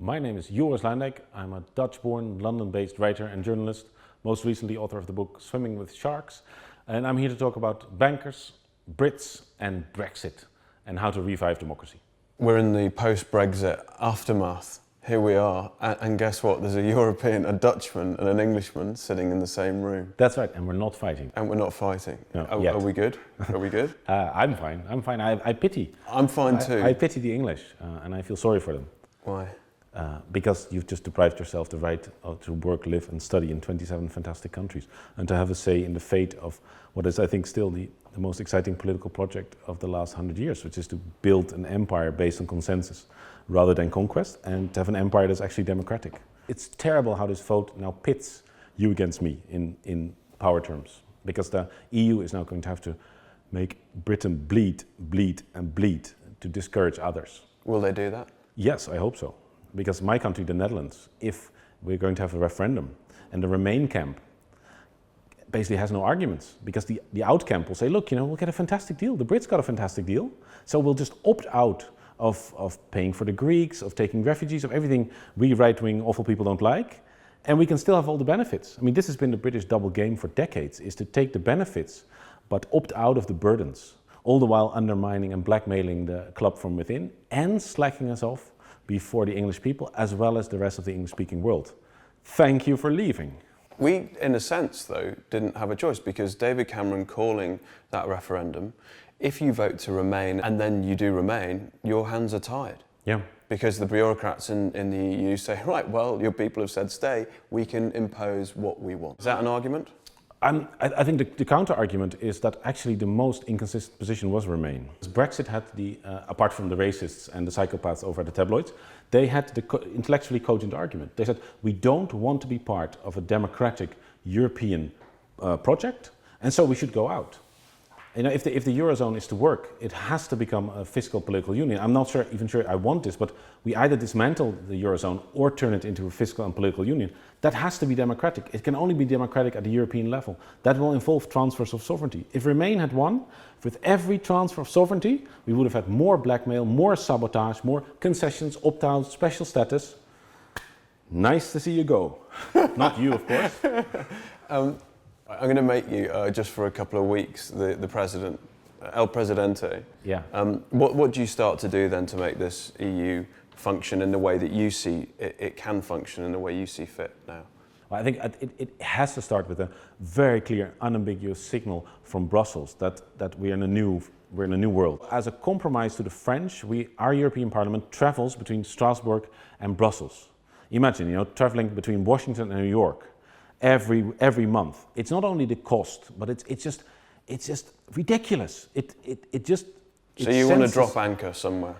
My name is Joris Luyendijk. I'm a Dutch-born, London-based writer and journalist, most recently author of the book Swimming with Sharks. And I'm here to talk about bankers, Brits and Brexit and how to revive democracy. We're in the post-Brexit aftermath. Here we are, and guess what? There's a European, a Dutchman and an Englishman sitting in the same room. That's right, and we're not fighting. And we're not fighting. No, are we good? Are we good? I'm fine. I pity. I'm fine too. I pity the English, and I feel sorry for them. Why? Because you've just deprived yourself the right to work, live and study in 27 fantastic countries and to have a say in the fate of what is, I think, still the most exciting political project of the last 100 years, which is to build an empire based on consensus rather than conquest, and to have an empire that's actually democratic. It's terrible how this vote now pits you against me in power terms, because the EU is now going to have to make Britain bleed to discourage others. Will they do that? Yes, I hope so. Because my country, the Netherlands, if we're going to have a referendum, and the Remain camp basically has no arguments, because the Out camp will say, look, we'll get a fantastic deal. The Brits got a fantastic deal, so we'll just opt out of paying for the Greeks, of taking refugees, of everything we right-wing awful people don't like, and we can still have all the benefits. I mean, this has been the British double game for decades, is to take the benefits, but opt out of the burdens, all the while undermining and blackmailing the club from within, and slacking us off before the English people, as well as the rest of the English-speaking world. Thank you for leaving. We, in a sense, though, didn't have a choice, because David Cameron calling that referendum, if you vote to remain and then you do remain, your hands are tied. Yeah. Because the bureaucrats in the EU say, right, well, your people have said stay, we can impose what we want. Is that an argument? I think the counter-argument is that actually the most inconsistent position was Remain. Brexit had apart from the racists and the psychopaths over at the tabloids, they had the intellectually cogent argument. They said, we don't want to be part of a democratic European project, and so we should go out. If the Eurozone is to work, it has to become a fiscal political union. I'm not even sure I want this, but we either dismantle the Eurozone or turn it into a fiscal and political union. That has to be democratic. It can only be democratic at the European level. That will involve transfers of sovereignty. If Remain had won, with every transfer of sovereignty, we would have had more blackmail, more sabotage, more concessions, opt-outs, special status. Nice to see you go. Not you, of course. I'm going to make you, just for a couple of weeks, the president, El Presidente. Yeah. What do you start to do then to make this EU function in the way that you see it can function in the way you see fit now? Well, I think it has to start with a very clear, unambiguous signal from Brussels that we're in a new world. As a compromise to the French, our European Parliament travels between Strasbourg and Brussels. Imagine, traveling between Washington and New York every month. It's not only the cost, but it's just ridiculous. So you want to drop anchor somewhere?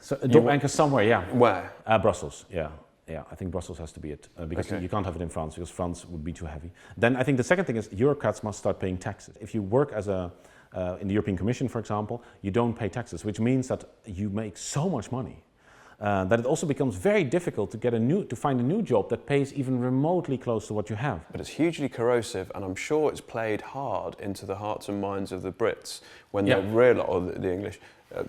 So drop anchor somewhere, yeah. Where? Brussels, yeah. I think Brussels has to be it, because you can't have it in France, because France would be too heavy. Then I think the second thing is bureaucrats must start paying taxes. If you work as in the European Commission, for example, you don't pay taxes, which means that you make so much money that it also becomes very difficult to find a new job that pays even remotely close to what you have. But it's hugely corrosive, and I'm sure it's played hard into the hearts and minds of the Brits when they realise, or the English,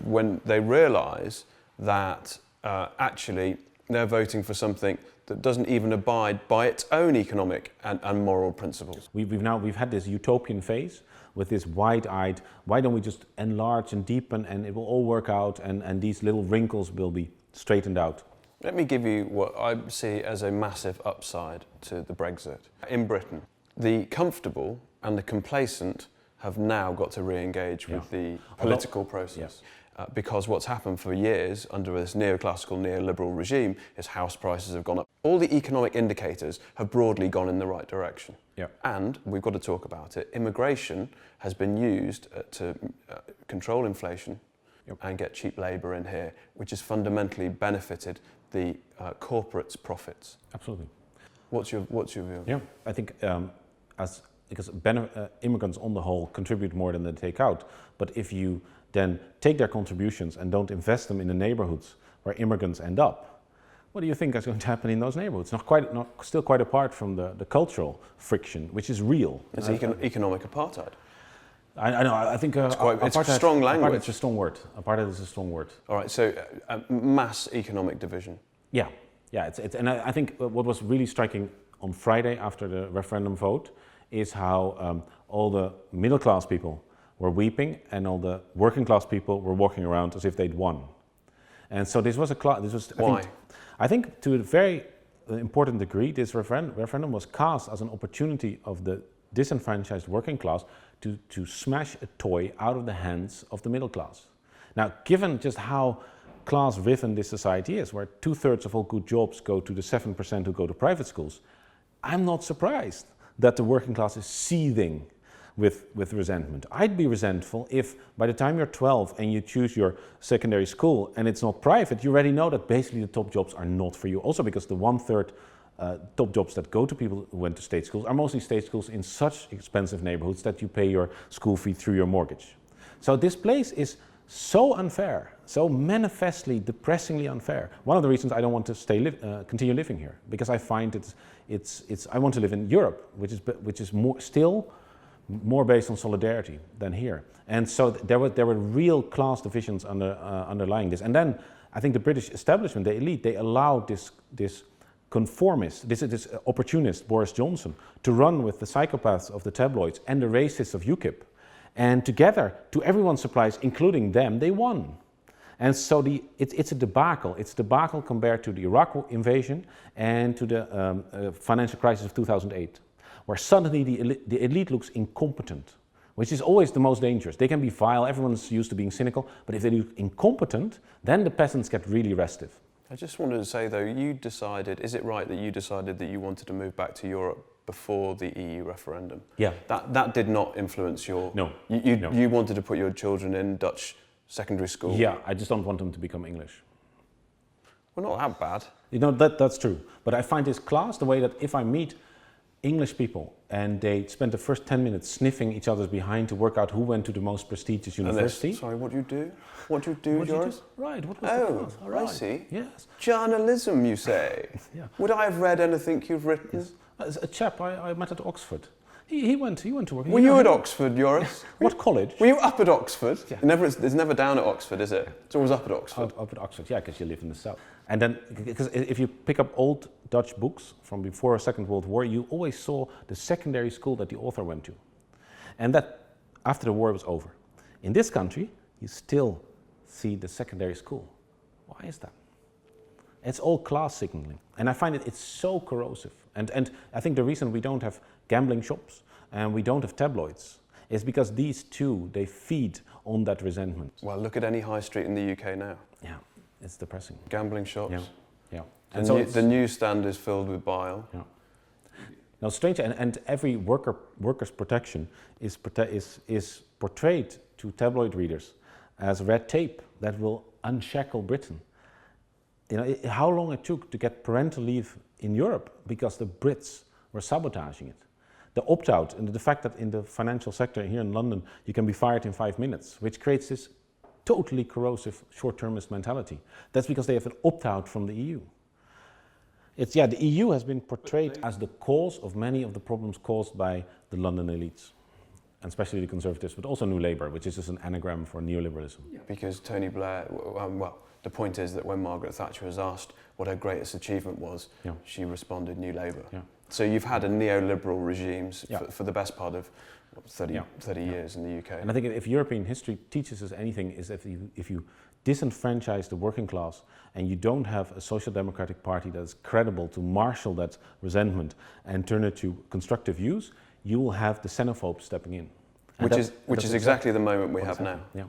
when they realise that actually they're voting for something that doesn't even abide by its own economic and moral principles. We've had this utopian phase with this wide-eyed, why don't we just enlarge and deepen and it will all work out, and these little wrinkles will be straightened out. Let me give you what I see as a massive upside to the Brexit. In Britain, the comfortable and the complacent have now got to re-engage with the political process. Because what's happened for years under this neoclassical, neoliberal regime is house prices have gone up. All the economic indicators have broadly gone in the right direction. And we've got to talk about it. Immigration has been used to control inflation and get cheap labour in here, which has fundamentally benefited the corporates' profits. Absolutely. What's your view? Yeah, I think because immigrants on the whole contribute more than they take out, but if you then take their contributions and don't invest them in the neighbourhoods where immigrants end up, what do you think is going to happen in those neighbourhoods? Still quite apart from the cultural friction, which is real. It's economic apartheid. I know. I think it's a strong language. It's a strong word. Apartheid is a strong word. All right. So mass economic division. Yeah. Yeah, and I think what was really striking on Friday after the referendum vote is how all the middle class people were weeping and all the working class people were walking around as if they'd won. And so this was Why? I think to a very important degree, this referendum was cast as an opportunity of the disenfranchised working class to smash a toy out of the hands of the middle class. Now, given just how class-ridden this society is, where 2/3 of all good jobs go to the 7% who go to private schools, I'm not surprised that the working class is seething with resentment. I'd be resentful if by the time you're 12 and you choose your secondary school and it's not private, you already know that basically the top jobs are not for you. Also because the 1/3 top jobs that go to people who went to state schools are mostly state schools in such expensive neighborhoods that you pay your school fee through your mortgage. So this place is so unfair, so manifestly, depressingly unfair. One of the reasons I don't want to continue living here, because I find I want to live in Europe, which is still more based on solidarity than here. And so there were real class divisions underlying this. And then I think the British establishment, the elite, they allowed this conformist, this opportunist Boris Johnson to run with the psychopaths of the tabloids and the racists of UKIP. And together, to everyone's surprise, including them, they won. And so it's a debacle. It's a debacle compared to the Iraq invasion and to the financial crisis of 2008, where suddenly the elite looks incompetent, which is always the most dangerous. They can be vile, everyone's used to being cynical, but if they look incompetent, then the peasants get really restive. I just wanted to say though, is it right that you decided that you wanted to move back to Europe before the EU referendum? Yeah. That did not influence your... No. You wanted to put your children in Dutch secondary school? Yeah, I just don't want them to become English. Well, not that bad. You know, that's true. But I find this class, the way that if I meet English people and they spend the first 10 minutes sniffing each other's behind to work out who went to the most prestigious university. Sorry, what do you do? What do you do, Joris? Right, what was the class? Oh, right. I see. Yes. Journalism, you say? Yeah. Would I have read anything you've written? Yes. As a chap I met at Oxford. He went to work. Were you at Oxford, Joris? What college? Were you up at Oxford? Yeah. It's never down at Oxford, is it? It's always up at Oxford. Up at Oxford, yeah, because you live in the south. And then, because if you pick up old Dutch books from before the Second World War, you always saw the secondary school that the author went to. And that after the war was over. In this country, you still see the secondary school. Why is that? It's all class signaling. And I find it's so corrosive. And I think the reason we don't have gambling shops and we don't have tabloids is because these two, they feed on that resentment. Well, look at any high street in the UK now. Yeah, it's depressing. Gambling shops. Yeah. And so the newsstand is filled with bile. Yeah. Now, strange, and every workers' protection is portrayed to tabloid readers as red tape that will unshackle Britain. You know, how long it took to get parental leave in Europe because the Brits were sabotaging it. The opt-out and the fact that in the financial sector here in London you can be fired in 5 minutes, which creates this totally corrosive short-termist mentality. That's because they have an opt-out from the EU. The EU has been portrayed as the cause of many of the problems caused by the London elites, and especially the Conservatives, but also New Labour, which is just an anagram for neoliberalism. Yeah. Because Tony Blair, the point is that when Margaret Thatcher was asked what her greatest achievement was, she responded New Labour. Yeah. So you've had a neoliberal regimes for the best part of 30 years in the UK. And I think if European history teaches us anything, is that if you disenfranchise the working class and you don't have a social democratic party that is credible to marshal that resentment and turn it to constructive use, you will have the xenophobes stepping in. And which is exactly the moment we have now. Yeah,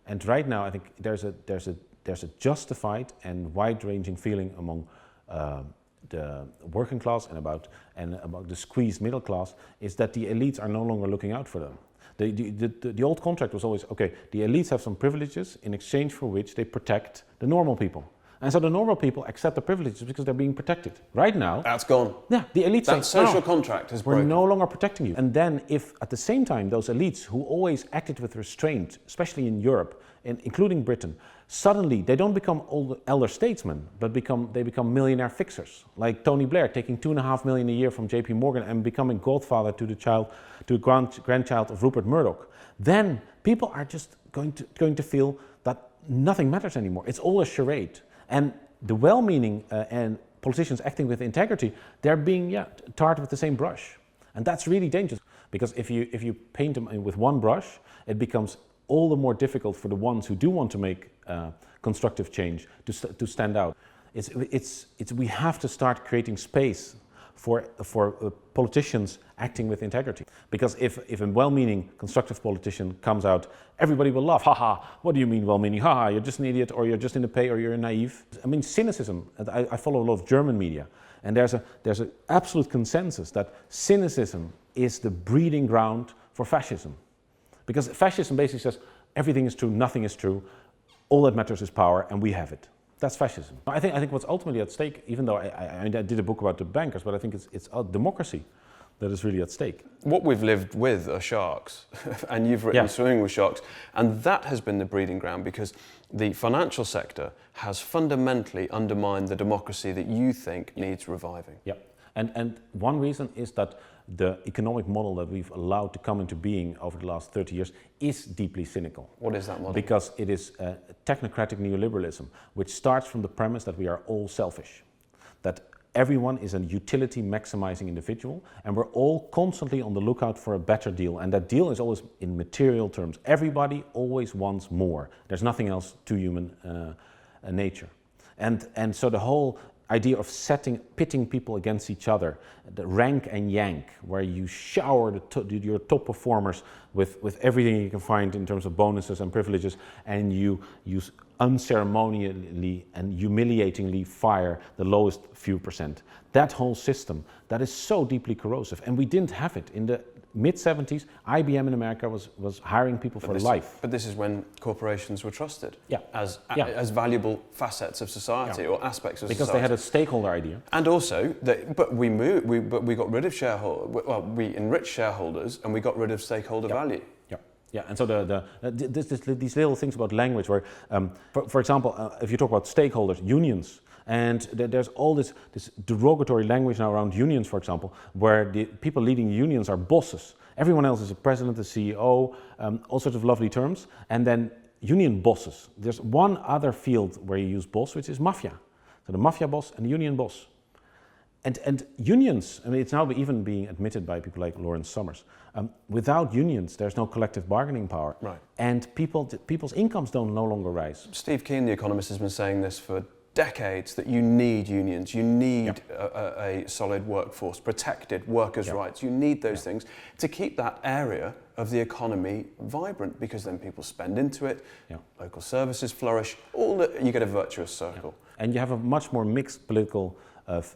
and right now I think there's a justified and wide-ranging feeling among the working class and about the squeezed middle class is that the elites are no longer looking out for them. The old contract was always, okay, the elites have some privileges in exchange for which they protect the normal people. And so the normal people accept the privileges because they're being protected. Right now... That's gone. Yeah, the elites that say, social contract is broken. We're no longer protecting you. And then if at the same time those elites who always acted with restraint, especially in Europe, including Britain, suddenly they don't become elder statesmen, but they become millionaire fixers, like Tony Blair taking $2.5 million a year from JP Morgan and becoming godfather to the grandchild of Rupert Murdoch. Then people are just going to feel that nothing matters anymore. It's all a charade. And the well-meaning and politicians acting with integrity, they're being tarred with the same brush. And that's really dangerous, because if you paint them with one brush, it becomes all the more difficult for the ones who do want to make constructive change to stand out. We have to start creating space for politicians acting with integrity. Because if a well-meaning constructive politician comes out, everybody will laugh. Haha, what do you mean well-meaning? Haha, you're just an idiot, or you're just in the pay, or you're naive. I mean, cynicism. I follow a lot of German media, and there's an absolute consensus that cynicism is the breeding ground for fascism. Because fascism basically says everything is true, nothing is true, all that matters is power, and we have it. That's fascism. I think what's ultimately at stake, even though I did a book about the bankers, but I think it's democracy that is really at stake. What we've lived with are sharks, and you've written Swimming with Sharks, and that has been the breeding ground, because the financial sector has fundamentally undermined the democracy that you think needs reviving. Yeah, and one reason is that the economic model that we've allowed to come into being over the last 30 years is deeply cynical. What is that model? Because it is technocratic neoliberalism, which starts from the premise that we are all selfish, that everyone is a utility maximizing individual, and we're all constantly on the lookout for a better deal, and that deal is always in material terms. Everybody always wants more. There's nothing else to human nature. And so the whole idea of pitting people against each other, the rank and yank, where you shower your top performers with everything you can find in terms of bonuses and privileges, and you unceremoniously and humiliatingly fire the lowest few percent. That whole system, that is so deeply corrosive, and we didn't have it. In the mid-70s, IBM in America was hiring people for life. But this is when corporations were trusted as valuable facets of society or aspects of society. Because they had a stakeholder idea. And also, we got rid of we enriched shareholders, and we got rid of stakeholder value. Yeah, and so these little things about language where, for example, if you talk about stakeholders, unions, and there's all this derogatory language now around unions, for example, where the people leading unions are bosses. Everyone else is a president, a CEO, all sorts of lovely terms, and then union bosses. There's one other field where you use boss, which is mafia. So the mafia boss and the union boss. And unions, I mean, it's now even being admitted by people like Lawrence Summers. Without unions, there's no collective bargaining power. Right. And people's incomes don't no longer rise. Steve Keen, the economist, has been saying this for decades, that you need unions, you need a solid workforce, protected workers' rights. You need those things to keep that area of the economy vibrant, because then people spend into it, local services flourish, you get a virtuous circle. And you have a much more mixed political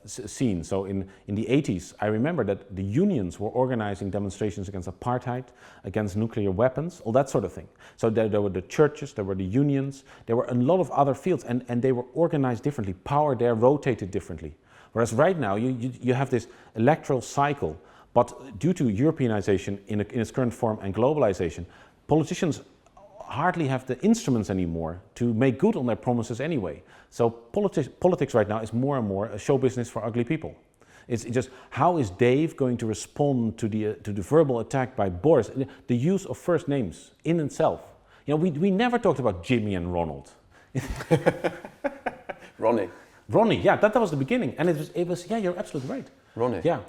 scene. So in the 80s, I remember that the unions were organizing demonstrations against apartheid, against nuclear weapons, all that sort of thing. So there were the churches, there were the unions, there were a lot of other fields, and they were organized differently. Power there rotated differently. Whereas right now, you have this electoral cycle, but due to Europeanization in its current form and globalization, politicians hardly have the instruments anymore to make good on their promises anyway. So politics right now is more and more a show business for ugly people. It's just, how is Dave going to respond to the verbal attack by Boris? The use of first names in itself. You know, we never talked about Jimmy and Ronald. Ronnie, yeah, that was the beginning, and it was yeah, you're absolutely right. Ronnie. Yeah.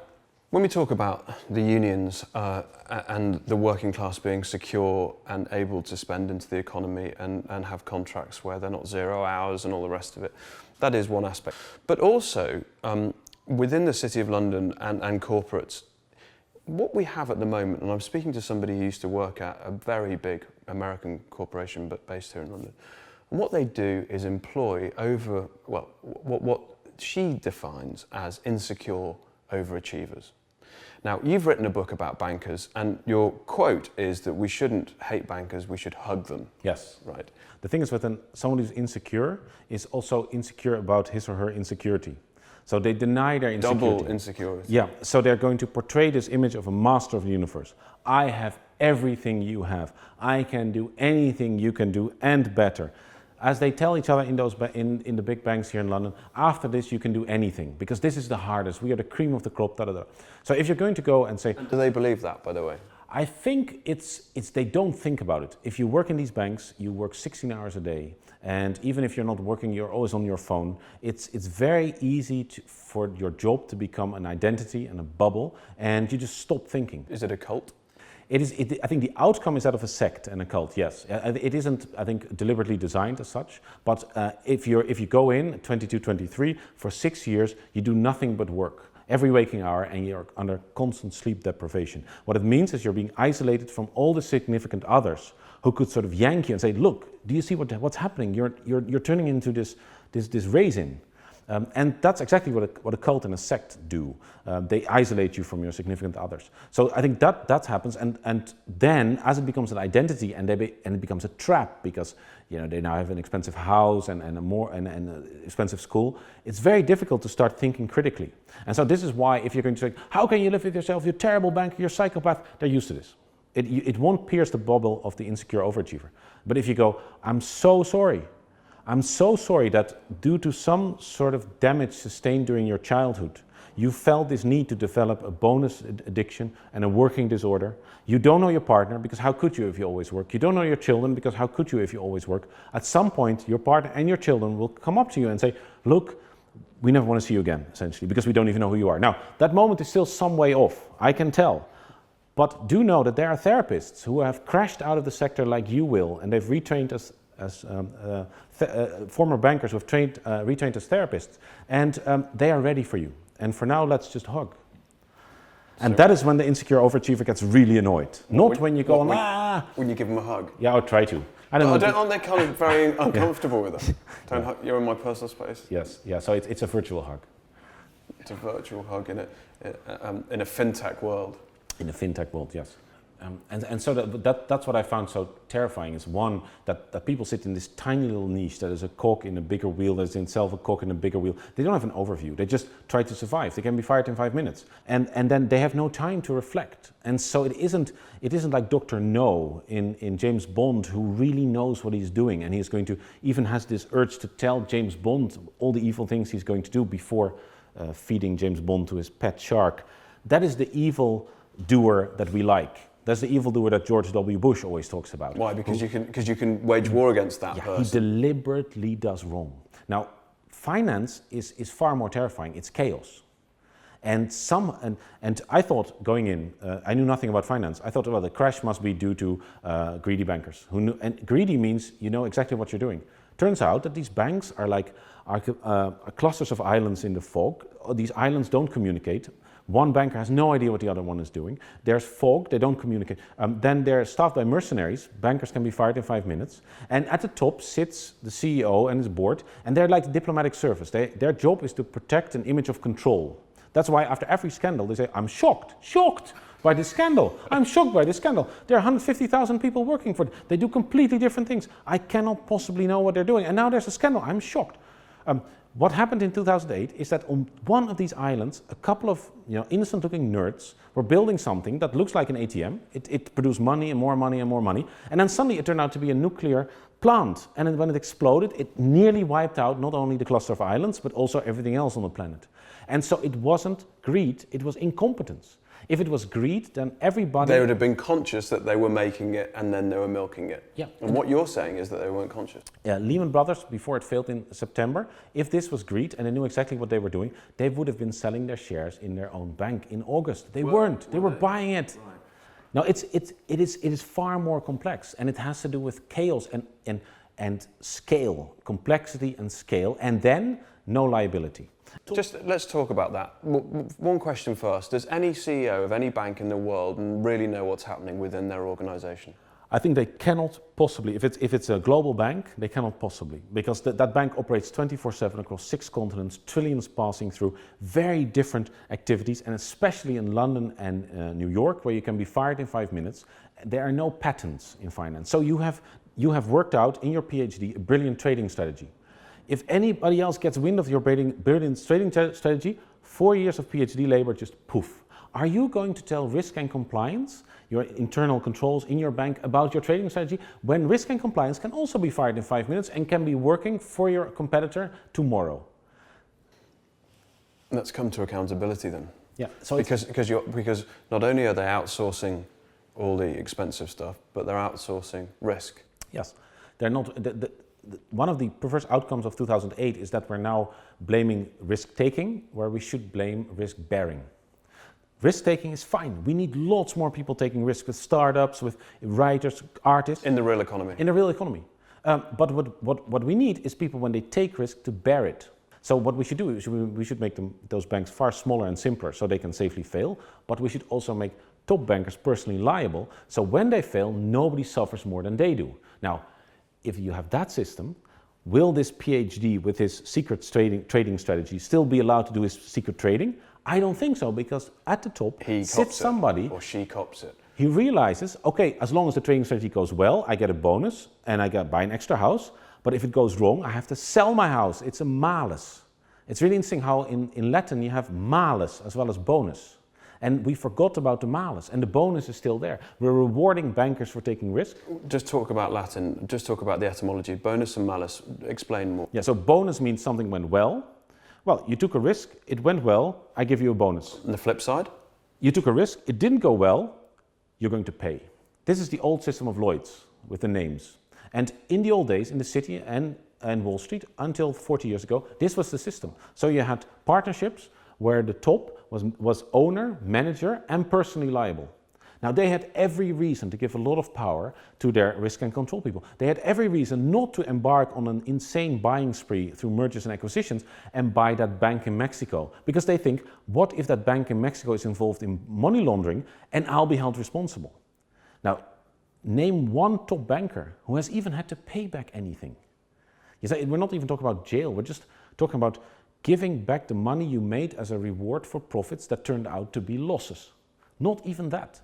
When we talk about the unions and the working class being secure and able to spend into the economy and have contracts where they're not 0 hours and all the rest of it, that is one aspect. But also, within the City of London and corporates, what we have at the moment, and I'm speaking to somebody who used to work at a very big American corporation but based here in London, and what they do is employ what she defines as insecure overachievers. Now, you've written a book about bankers, and your quote is that we shouldn't hate bankers, we should hug them. Yes. Right. The thing is, with someone who's insecure is also insecure about his or her insecurity. So they deny their insecurity. Double insecurity. Yeah, so they're going to portray this image of a master of the universe. I have everything you have. I can do anything you can do and better. As they tell each other in the big banks here in London, after this you can do anything, because this is the hardest, we are the cream of the crop, da da da. So if you're going to go and say... Do they believe that, by the way? I think it's they don't think about it. If you work in these banks, you work 16 hours a day, and even if you're not working, you're always on your phone. It's very easy for your job to become an identity and a bubble, and you just stop thinking. Is it a cult? I think the outcome is that of a sect and a cult, yes. It isn't, I think, deliberately designed as such, but if you go in, 22, 23, for 6 years, you do nothing but work. Every waking hour, and you're under constant sleep deprivation. What it means is you're being isolated from all the significant others who could sort of yank you and say, look, do you see what's happening? You're turning into this raisin. And that's exactly what a cult and a sect do. They isolate you from your significant others. So I think that happens, and then as it becomes an identity and it becomes a trap, because they now have an expensive house and an expensive school, it's very difficult to start thinking critically. And so this is why, if you're going to say, how can you live with yourself, you're a terrible banker, you're a psychopath, they're used to this. It won't pierce the bubble of the insecure overachiever. But if you go, I'm so sorry that due to some sort of damage sustained during your childhood, you felt this need to develop a bonus addiction and a working disorder. You don't know your partner, because how could you if you always work? You don't know your children, because how could you if you always work? At some point, your partner and your children will come up to you and say, look, we never want to see you again, essentially, because we don't even know who you are. Now, that moment is still some way off, I can tell. But do know that there are therapists who have crashed out of the sector like you will, and they've retrained as former bankers who have retrained as therapists, and they are ready for you. And for now, let's just hug. And that is when the insecure overachiever gets really annoyed. When you go on, When you give them a hug? Yeah, I'll try to. Aren't they kind of very uncomfortable with it? Don't hug, you're in my personal space. Yes, yeah, so it's a virtual hug. It's a virtual hug in a fintech world. In the fintech world, yes. And so that's what I found so terrifying, is one, that people sit in this tiny little niche that is a cog in a bigger wheel, that is in itself a cog in a bigger wheel. They don't have an overview, they just try to survive. They can be fired in 5 minutes. And then they have no time to reflect. And so it isn't like Dr. No in James Bond, who really knows what he's doing, and he's going to, even has this urge to tell James Bond all the evil things he's going to do before feeding James Bond to his pet shark. That is the evil doer that we like. That's the evildoer that George W. Bush always talks about. Why? Because you can wage war against that person. He deliberately does wrong. Now, finance is far more terrifying. It's chaos. And I thought going in, I knew nothing about finance. I thought, well, the crash must be due to greedy bankers. And greedy means you know exactly what you're doing. Turns out that these banks are like clusters of islands in the fog. These islands don't communicate. One banker has no idea what the other one is doing. There's fog, they don't communicate. Then they're staffed by mercenaries. Bankers can be fired in 5 minutes. And at the top sits the CEO and his board, and they're like the diplomatic service. Their job is to protect an image of control. That's why after every scandal they say, I'm shocked by this scandal. I'm shocked by this scandal. There are 150,000 people working for it. They do completely different things. I cannot possibly know what they're doing. And now there's a scandal, I'm shocked. What happened in 2008 is that on one of these islands, a couple of innocent-looking nerds were building something that looks like an ATM. It produced money and more money and more money. And then suddenly it turned out to be a nuclear plant. And then when it exploded, it nearly wiped out not only the cluster of islands, but also everything else on the planet. And so it wasn't greed, it was incompetence. If it was greed, then everybody... They would have been conscious that they were making it and then they were milking it. Yeah. And what you're saying is that they weren't conscious. Yeah, Lehman Brothers, before it failed in September, if this was greed and they knew exactly what they were doing, they would have been selling their shares in their own bank in August. They weren't. They were buying it. Right. Now, it is far more complex, and it has to do with chaos and scale, complexity and scale, and then no liability. Just let's talk about that. One question first. Does any CEO of any bank in the world really know what's happening within their organization? I think they cannot possibly, if it's a global bank, they cannot possibly, because that bank operates 24/7 across 6 continents, trillions passing through, very different activities, and especially in London and New York, where you can be fired in 5 minutes, there are no patents in finance. So you have worked out in your PhD a brilliant trading strategy. If anybody else gets wind of your brilliant trading strategy, 4 years of PhD labor just poof. Are you going to tell risk and compliance, your internal controls in your bank, about your trading strategy, when risk and compliance can also be fired in 5 minutes and can be working for your competitor tomorrow? Let's come to accountability then. Yeah. So because not only are they outsourcing all the expensive stuff, but they're outsourcing risk. Yes, they're not. One of the perverse outcomes of 2008 is that we're now blaming risk-taking where we should blame risk-bearing. Risk-taking is fine. We need lots more people taking risks with startups, with writers, artists. In the real economy. In the real economy. But what we need is people, when they take risk, to bear it. So what we should do is we should make those banks far smaller and simpler so they can safely fail, but we should also make top bankers personally liable, so when they fail, nobody suffers more than they do. Now, if you have that system, will this PhD with his secret trading strategy still be allowed to do his secret trading? I don't think so, because at the top sits somebody, or she cops it. He realizes, okay, as long as the trading strategy goes well, I get a bonus and I buy an extra house, but if it goes wrong, I have to sell my house. It's a malus. It's really interesting how in Latin you have malus as well as bonus. And we forgot about the malus, and the bonus is still there. We're rewarding bankers for taking risk. Just talk about Latin, just talk about the etymology. Bonus and malus, explain more. Yeah, so bonus means something went well. Well, you took a risk, it went well, I give you a bonus. And the flip side? You took a risk, it didn't go well, you're going to pay. This is the old system of Lloyd's with the names. And in the old days, in the city and Wall Street, until 40 years ago, this was the system. So you had partnerships where the top was owner, manager, and personally liable. Now, they had every reason to give a lot of power to their risk and control people. They had every reason not to embark on an insane buying spree through mergers and acquisitions and buy that bank in Mexico. Because they think, what if that bank in Mexico is involved in money laundering and I'll be held responsible? Now, name one top banker who has even had to pay back anything. You say, we're not even talking about jail, we're just talking about giving back the money you made as a reward for profits that turned out to be losses. Not even that.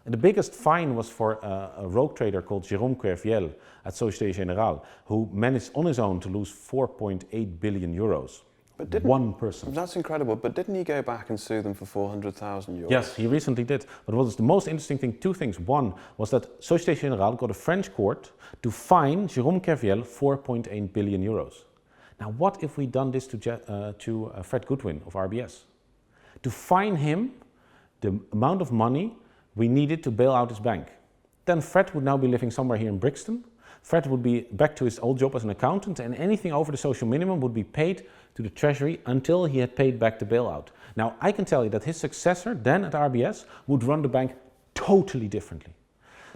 And the biggest fine was for a rogue trader called Jérôme Querviel at Société Générale, who managed on his own to lose 4.8 billion euros. But one person. That's incredible, but didn't he go back and sue them for 400,000 euros? Yes, he recently did. But what was the most interesting thing, two things. One was that Société Générale got a French court to fine Jérôme Querviel 4.8 billion euros. Now, what if we'd done this to Fred Goodwin of RBS? To fine him the amount of money we needed to bail out his bank. Then Fred would now be living somewhere here in Brixton. Fred would be back to his old job as an accountant, and anything over the social minimum would be paid to the treasury until he had paid back the bailout. Now, I can tell you that his successor then at RBS would run the bank totally differently.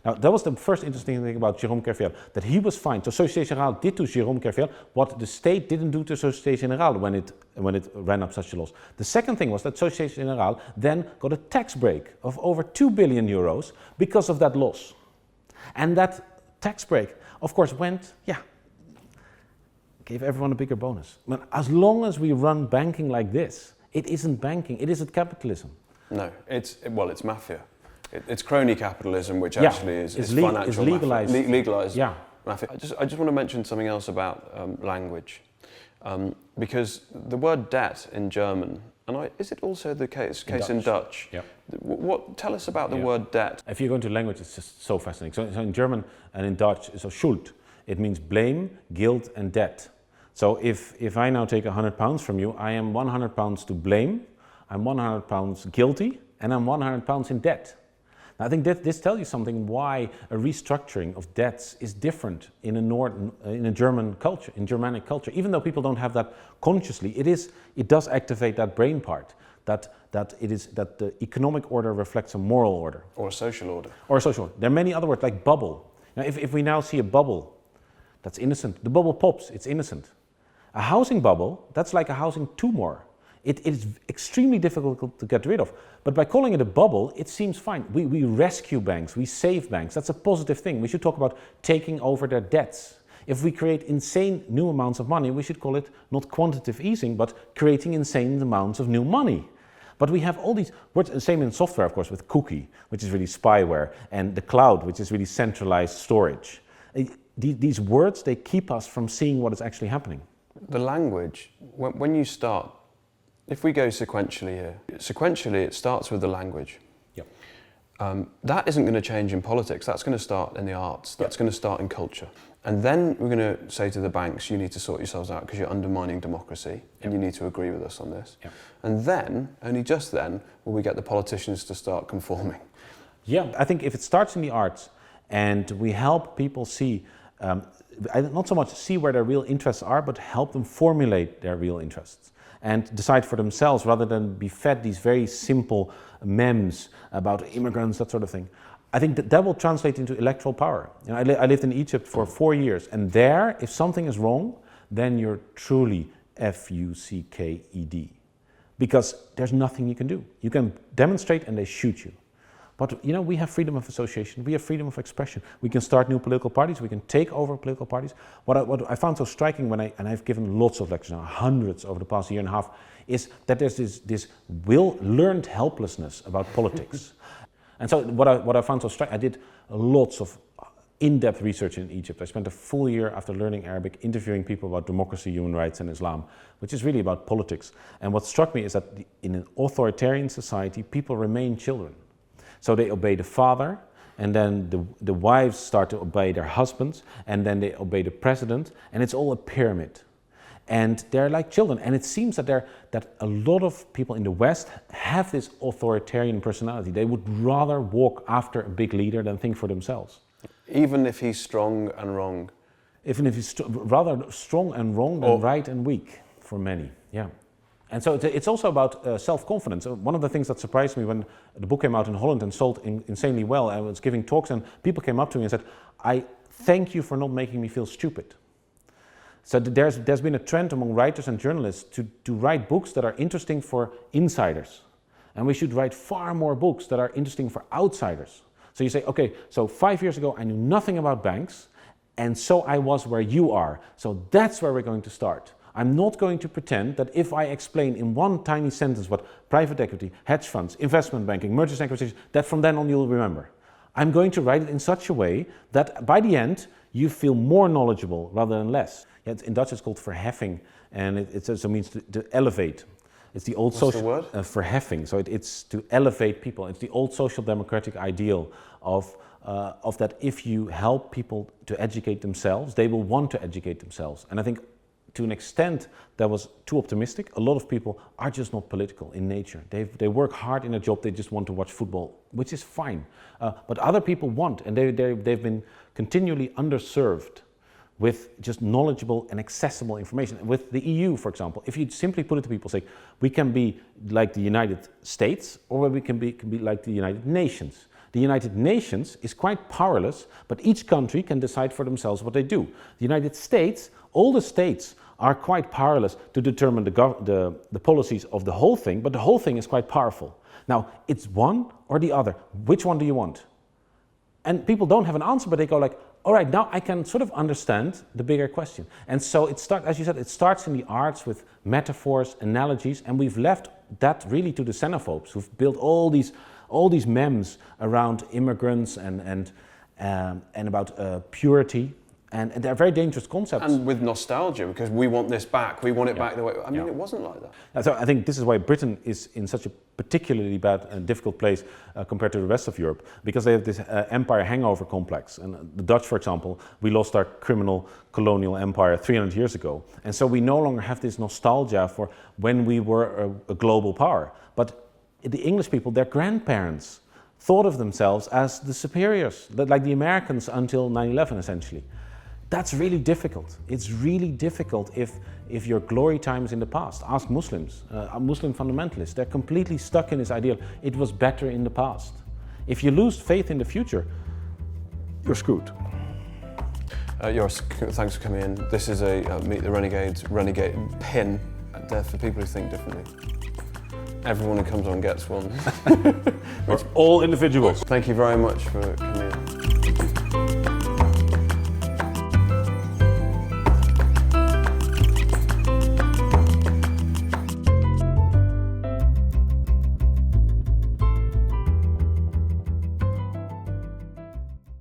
Now, that was the first interesting thing about Jérôme Querviel, that he was fined. So Société Générale did to Jérôme Querviel what the state didn't do to Société Générale when it ran up such a loss. The second thing was that Société Générale then got a tax break of over 2 billion euros because of that loss. And that tax break, of course, gave everyone a bigger bonus. But as long as we run banking like this, it isn't banking, it isn't capitalism. No, it's mafia. It's crony capitalism, which actually is financial, is legalized. Legalized yeah. mafia. I just want to mention something else about language, because the word debt in German, and is it also the case in Dutch? Yeah. Tell us about the word debt. If you go into language, it's just so fascinating. So in German and in Dutch, it's a Schuld. It means blame, guilt, and debt. So if I now take £100 from you, I am £100 to blame, I'm £100 guilty, and I'm £100 in debt. Now, I think this tells you something why a restructuring of debts is different in a German culture, in Germanic culture. Even though people don't have that consciously, it does activate that brain part, that the economic order reflects a moral order. Or a social order. Or a social order. There are many other words like bubble. Now, if we now see a bubble, that's innocent. The bubble pops, it's innocent. A housing bubble, that's like a housing tumor. It is extremely difficult to get rid of. But by calling it a bubble, it seems fine. We rescue banks, we save banks. That's a positive thing. We should talk about taking over their debts. If we create insane new amounts of money, we should call it not quantitative easing, but creating insane amounts of new money. But we have all these words, same in software, of course, with cookie, which is really spyware, and the cloud, which is really centralized storage. These words, they keep us from seeing what is actually happening. The language, when you start, if we go sequentially here, it starts with the language. Yep. That isn't going to change in politics, that's going to start in the arts, that's going to start in culture. And then we're going to say to the banks, you need to sort yourselves out because you're undermining democracy and you need to agree with us on this. Yep. And then, only just then, will we get the politicians to start conforming. Yeah, I think if it starts in the arts and we help people see, not so much see where their real interests are, but help them formulate their real interests and decide for themselves rather than be fed these very simple memes about immigrants, that sort of thing. I think that will translate into electoral power. You know, I lived in Egypt for 4 years, and there, if something is wrong, then you're truly F-U-C-K-E-D. Because there's nothing you can do. You can demonstrate and they shoot you. But you know, we have freedom of association, we have freedom of expression. We can start new political parties, we can take over political parties. What I found so striking and I've given lots of lectures now, hundreds over the past year and a half, is that there's this learned helplessness about politics. And so what I found so striking, I did lots of in-depth research in Egypt. I spent a full year after learning Arabic interviewing people about democracy, human rights and Islam, which is really about politics. And what struck me is that in an authoritarian society, people remain children. So they obey the father, and then the wives start to obey their husbands, and then they obey the president, and it's all a pyramid. And they're like children, and it seems that a lot of people in the West have this authoritarian personality. They would rather walk after a big leader than think for themselves. Even if he's strong and wrong? Even if he's rather strong and wrong than right and weak, for many, yeah. And so it's also about self-confidence. One of the things that surprised me when the book came out in Holland and sold insanely well, I was giving talks and people came up to me and said, I thank you for not making me feel stupid. So there's been a trend among writers and journalists to write books that are interesting for insiders. And we should write far more books that are interesting for outsiders. So you say, okay, so 5 years ago I knew nothing about banks, and so I was where you are. So that's where we're going to start. I'm not going to pretend that if I explain in one tiny sentence what private equity, hedge funds, investment banking, mergers and acquisitions, that from then on you'll remember. I'm going to write it in such a way that by the end you feel more knowledgeable rather than less. Yeah, in Dutch it's called verheffing, and it also means to elevate. It's the old social word? Verheffing. So it's to elevate people. It's the old social democratic ideal of that if you help people to educate themselves, they will want to educate themselves. And I think to an extent that was too optimistic. A lot of people are just not political in nature. They work hard in a job, they just want to watch football, which is fine. But other people want, and they've been continually underserved with just knowledgeable and accessible information. With the EU, for example, if you simply put it to people, say, we can be like the United States, or we can be like the United Nations. The United Nations is quite powerless, but each country can decide for themselves what they do. The United States, all the states are quite powerless to determine the policies of the whole thing, but the whole thing is quite powerful. Now, it's one or the other. Which one do you want? And people don't have an answer, but they go like, all right, now I can sort of understand the bigger question. And so as you said, it starts in the arts with metaphors, analogies, and we've left that really to the xenophobes who've built all these memes around immigrants and about purity. And they're very dangerous concepts. And with nostalgia, because we want this back, we want it back the way. I mean, it wasn't like that. And so I think this is why Britain is in such a particularly bad and difficult place compared to the rest of Europe, because they have this empire hangover complex. And the Dutch, for example, we lost our criminal colonial empire 300 years ago. And so we no longer have this nostalgia for when we were a global power. But the English people, their grandparents, thought of themselves as the superiors, like the Americans until 9/11 essentially. That's really difficult. It's really difficult if your glory time is in the past. Ask Muslims, Muslim fundamentalists. They're completely stuck in this ideal. It was better in the past. If you lose faith in the future, you're screwed. Joris, thanks for coming in. This is a Meet the Renegades Renegade pin for people who think differently. Everyone who comes on gets one. We're all individuals. Thank you very much for coming in.